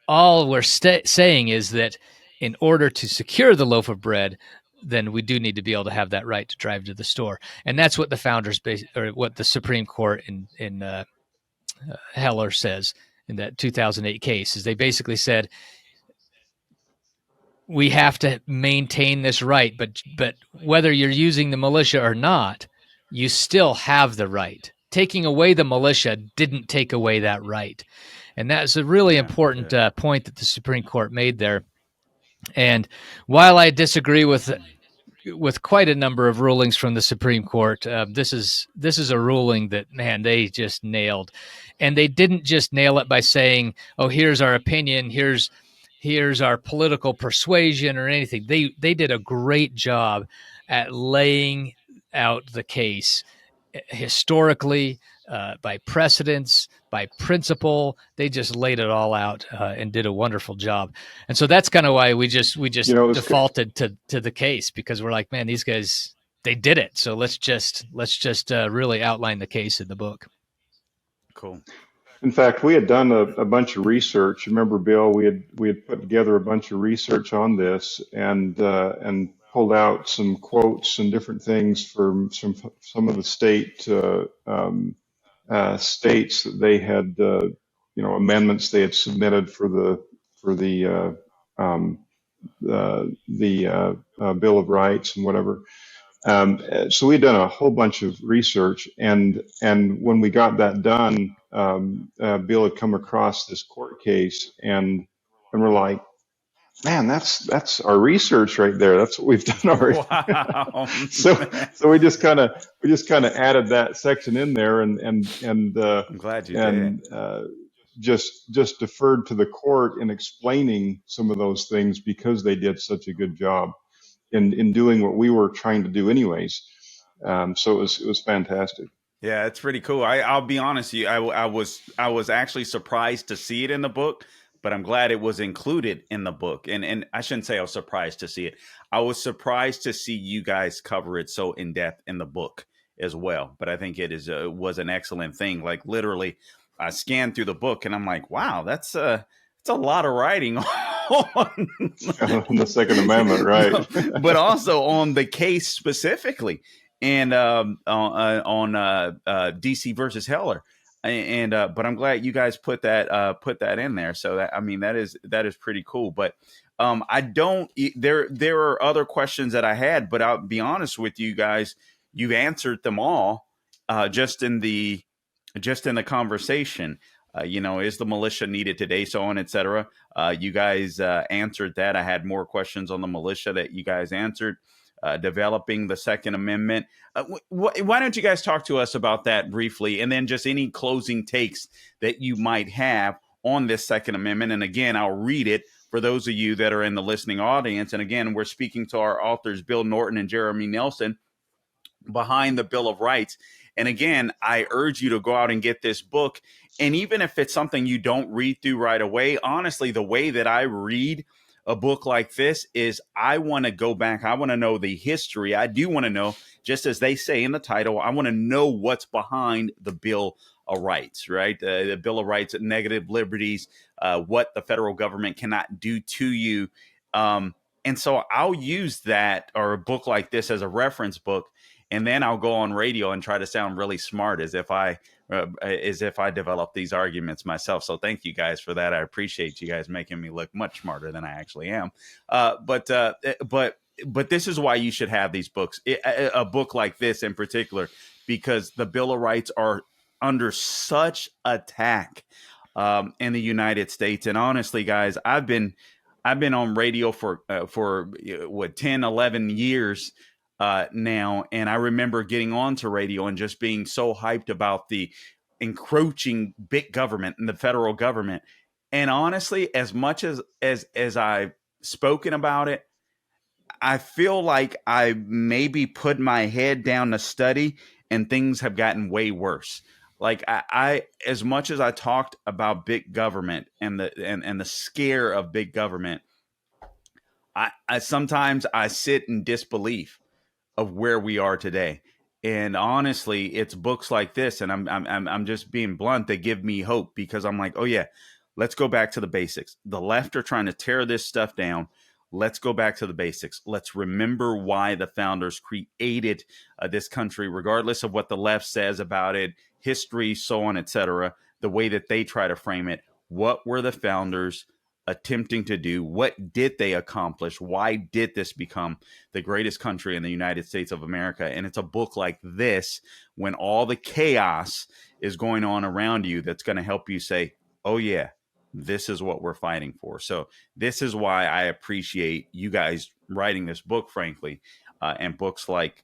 All we're saying is that in order to secure the loaf of bread, then we do need to be able to have that right to drive to the store. And that's what the founders, or what the Supreme Court in Heller says in that 2008 case, is they basically said, we have to maintain this right, but whether you're using the militia or not, you still have the right. Taking away the militia didn't take away that right. And that's a really important point that the Supreme Court made there. And while I disagree with quite a number of rulings from the Supreme Court, this is a ruling that, man, they just nailed. And they didn't just nail it by saying, "Oh, here's our opinion, here's our political persuasion," or anything. They did a great job at laying out the case historically, by precedents, by principle. They just laid it all out and did a wonderful job. And so that's kind of why we just defaulted to the case, because we're like, man, these guys, they did it. So let's just really outline the case in the book. Cool. In fact, we had done a bunch of research. Remember, Bill, we had put together a bunch of research on this and pulled out some quotes and different things from some of the states that they had, amendments they had submitted for the Bill of Rights and whatever. So we had done a whole bunch of research, and when we got that done, Bill had come across this court case, and we're like, man, that's our research right there. That's what we've done already. Wow. So we just kind of added that section in there, and I'm glad you did. Just deferred to the court in explaining some of those things, because they did such a good job in doing what we were trying to do anyways. So it was fantastic. Yeah, it's pretty cool. I'll be honest with you. I was actually surprised to see it in the book, but I'm glad it was included in the book. And I shouldn't say I was surprised to see it. I was surprised to see you guys cover it so in depth in the book as well. But I think it was an excellent thing. Like, literally, I scanned through the book and I'm like, wow, it's a lot of writing on the Second Amendment, right? but also on the case specifically, and on DC versus Heller. And but I'm glad you guys put that in there. So that is pretty cool. But there are other questions that I had, but I'll be honest with you guys, you've answered them all just in the conversation. Is the militia needed today, so on, etc. You guys answered that. I had more questions on the militia that you guys answered. Developing the Second Amendment. Why don't you guys talk to us about that briefly, and then just any closing takes that you might have on this Second Amendment. And again, I'll read it for those of you that are in the listening audience. And again, we're speaking to our authors, Bill Norton and Jeremy Nelson, behind the Bill of Rights. And again, I urge you to go out and get this book. And even if it's something you don't read through right away, honestly, the way that I read a book like this is I want to go back. I want to know the history. I do want to know, just as they say in the title, I want to know what's behind the Bill of Rights, right? The Bill of Rights, negative liberties, what the federal government cannot do to you. And so I'll use that or a book like this as a reference book. And then I'll go on radio and try to sound really smart as if I develop these arguments myself. So thank you guys for that. I appreciate you guys making me look much smarter than I actually am. But this is why you should have these books, a book like this in particular, because the Bill of Rights are under such attack in the United States. And honestly, guys, I've been on radio for 10, 11 years now. And I remember getting onto radio and just being so hyped about the encroaching big government and the federal government. And honestly, as much as I've spoken about it, I feel like I maybe put my head down to study and things have gotten way worse. Like I as much as I talked about big government and the scare of big government, I sometimes I sit in disbelief of where we are today. And honestly, it's books like this, and I'm just being blunt, that give me hope, because I'm like, oh yeah, let's go back to the basics. The left are trying to tear this stuff down. Let's go back to the basics. Let's remember why the founders created this country, regardless of what the left says about it, history, so on, etc. The way that they try to frame it. What were the founders attempting to do? What did they accomplish? Why did this become the greatest country in the United States of America? And it's a book like this, when all the chaos is going on around you, that's going to help you say, oh yeah, this is what we're fighting for. So this is why I appreciate you guys writing this book, frankly, and books like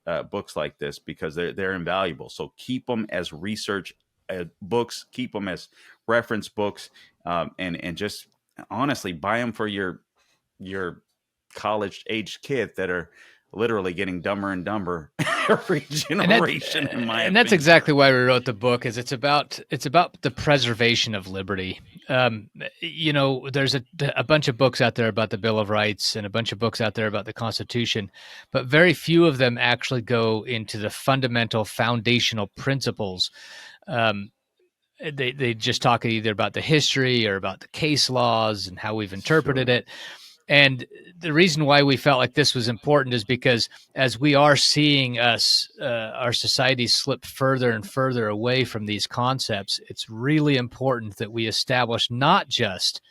this, because they're invaluable. So keep them as research books, keep them as reference books, and just honestly buy them for your college aged kids that are literally getting dumber and dumber every generation. And that's exactly why we wrote the book. Is it's about the preservation of liberty. There's a bunch of books out there about the Bill of Rights and a bunch of books out there about the Constitution, but very few of them actually go into the fundamental foundational principles. They just talk either about the history or about the case laws and how we've interpreted it. And the reason why we felt like this was important is because as we are seeing our society slip further and further away from these concepts, it's really important that we establish not just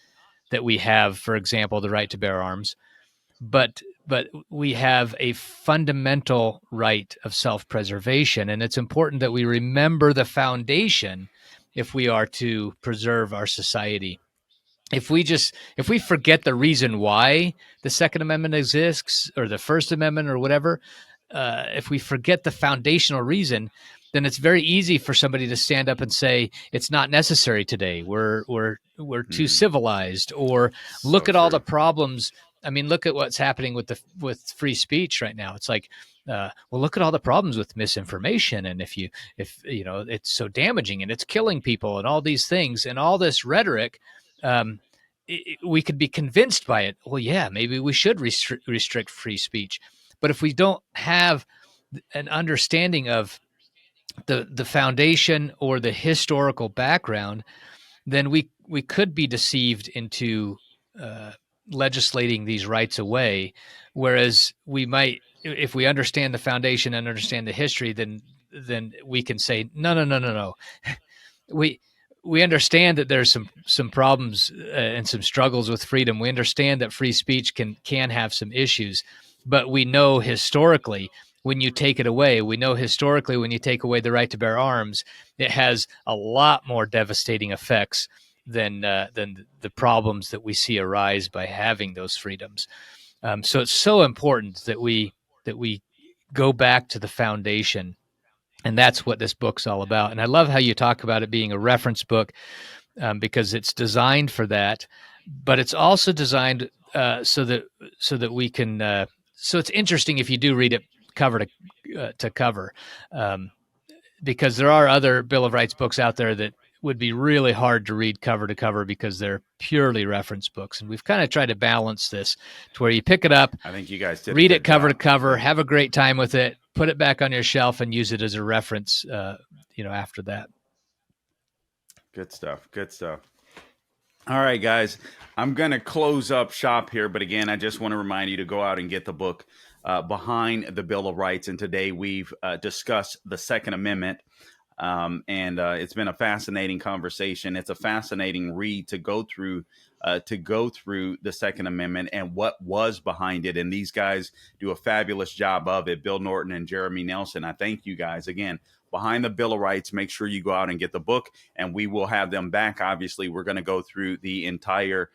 that we have, for example, the right to bear arms, but we have a fundamental right of self-preservation. And it's important that we remember the foundation if we are to preserve our society. If we forget the reason why the Second Amendment exists, or the First Amendment, or whatever, if we forget the foundational reason, then it's very easy for somebody to stand up and say it's not necessary today. We're too civilized, or look at all the problems. I mean, look at what's happening with free speech right now. It's like, well, look at all the problems with misinformation, and if it's so damaging and it's killing people and all these things and all this rhetoric. We could be convinced by it. Well, yeah, maybe we should restrict free speech. But if we don't have an understanding of the foundation or the historical background, then we could be deceived into legislating these rights away. Whereas we might, if we understand the foundation and understand the history, then we can say, no. We understand that there's some problems and some struggles with freedom. We understand that free speech can have some issues, but we know historically when you take it away, when you take away the right to bear arms, it has a lot more devastating effects than the problems that we see arise by having those freedoms. So it's so important that we go back to the foundation. And that's what this book's all about. And I love how you talk about it being a reference book, because it's designed for that, but it's also designed so that we can. So it's interesting if you do read it cover to cover, because there are other Bill of Rights books out there that would be really hard to read cover to cover because they're purely reference books. And we've kind of tried to balance this to where you pick it up, I think you guys did read a it good cover to job. cover, have a great time with it, put it back on your shelf, and use it as a reference, after that. Good stuff. Good stuff. All right, guys, I'm going to close up shop here. But again, I just want to remind you to go out and get the book Behind the Bill of Rights. And today we've discussed the Second Amendment. And it's been a fascinating conversation. It's a fascinating read to go through the Second Amendment and what was behind it. And these guys do a fabulous job of it. Bill Norton and Jeremy Nelson. I thank you guys again. Behind the Bill of Rights, make sure you go out and get the book, and we will have them back. Obviously, we're going to go through the entire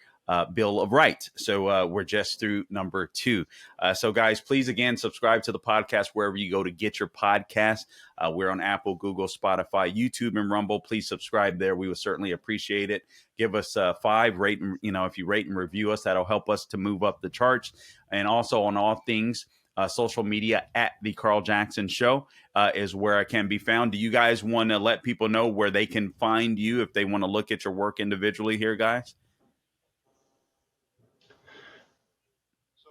Bill of Rights. So we're just through number 2. So guys, please again, subscribe to the podcast wherever you go to get your podcast. We're on Apple, Google, Spotify, YouTube, and Rumble. Please subscribe there. We would certainly appreciate it. Give us 5 rate. If you rate and review us, that'll help us to move up the charts. And also on all things social media at the Carl Jackson Show is where I can be found. Do you guys want to let people know where they can find you if they want to look at your work individually here, guys?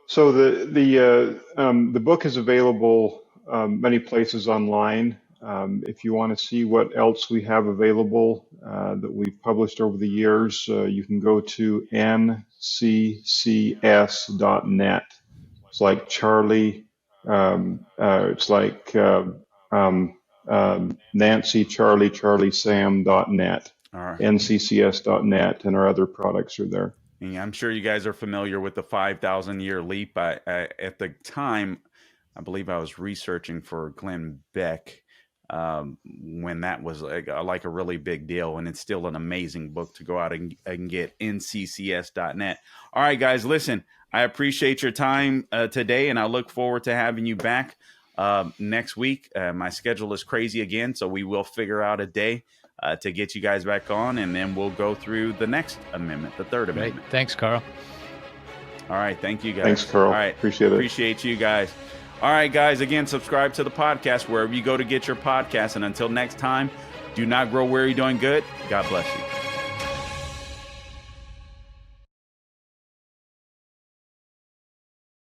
So the book is available many places online. If you want to see what else we have available that we've published over the years, you can go to nccs.net. It's like Charlie. It's like Nancy, Charlie, Sam.net. All right. nccs.net, and our other products are there. And I'm sure you guys are familiar with the 5,000-year leap. At the time, I believe I was researching for Glenn Beck when that was like a really big deal, and it's still an amazing book to go out and get, nccs.net. All right, guys, listen, I appreciate your time today, and I look forward to having you back next week. My schedule is crazy again, so we will figure out a day to get you guys back on, and then we'll go through the next amendment, the Third Amendment. Great. Thanks, Carl. All right. Thank you, guys. Thanks, Carl. All right. Appreciate it. Appreciate you guys. All right, guys. Again, subscribe to the podcast wherever you go to get your podcast. And until next time, do not grow weary doing good. God bless you.